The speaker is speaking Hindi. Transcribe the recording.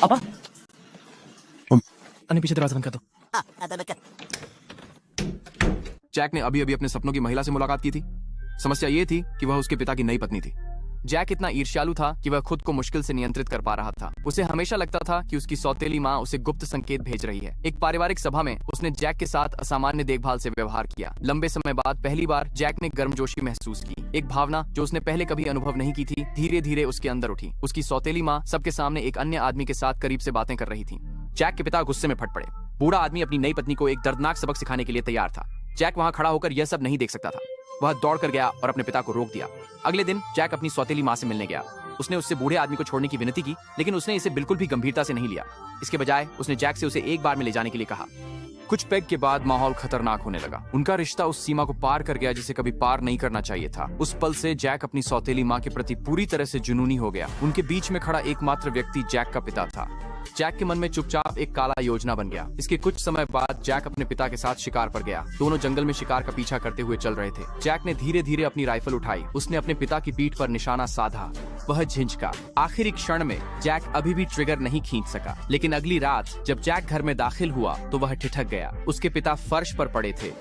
पापा अन्य पीछे दरवाजा बंद कर दो। जैक ने अभी अभी अपने सपनों की महिला से मुलाकात की थी। समस्या ये थी कि वह उसके पिता की नई पत्नी थी। जैक इतना ईर्ष्यालु था कि वह खुद को मुश्किल से नियंत्रित कर पा रहा था। उसे हमेशा लगता था कि उसकी सौतेली माँ उसे गुप्त संकेत भेज रही है। एक पारिवारिक सभा में उसने जैक के साथ असामान्य देखभाल से व्यवहार किया। लंबे समय बाद पहली बार जैक ने गर्मजोशी महसूस की। एक भावना जो उसने पहले कभी अनुभव नहीं की थी, धीरे धीरे उसके अंदर उठी। उसकी सौतेली माँ सबके सामने एक अन्य आदमी के साथ करीब से बातें कर रही थी। जैक के पिता गुस्से में फट पड़े। बूढ़ा आदमी अपनी नई पत्नी को एक दर्दनाक सबक सिखाने के लिए तैयार था। जैक वहां खड़ा होकर यह सब नहीं देख सकता था। वह दौड़कर गया और अपने पिता को रोक दिया। अगले दिन जैक अपनी सौतेली माँ से मिलने गया। उसने उससे बूढ़े आदमी को छोड़ने की विनती की, लेकिन उसने इसे बिल्कुल भी गंभीरता से नहीं लिया। इसके बजाय उसने जैक से उसे एक बार में ले जाने के लिए कहा। कुछ पेग के बाद माहौल खतरनाक होने लगा। उनका रिश्ता उस सीमा को पार कर गया जिसे कभी पार नहीं करना चाहिए था। उस पल से जैक अपनी सौतेली माँ के प्रति पूरी तरह से जुनूनी हो गया। उनके बीच में खड़ा एकमात्र व्यक्ति जैक का पिता था। जैक के मन में चुपचाप एक काला योजना बन गया। इसके कुछ समय बाद जैक अपने पिता के साथ शिकार पर गया। दोनों जंगल में शिकार का पीछा करते हुए चल रहे थे। जैक ने धीरे धीरे अपनी राइफल उठाई। उसने अपने पिता की पीठ पर निशाना साधा। वह झिंझका। आखिरी क्षण में जैक अभी भी ट्रिगर नहीं खींच सका, लेकिन अगली रात जब जैक घर में दाखिल हुआ तो वह ठिठक गया। उसके पिता फर्श पर पड़े थे।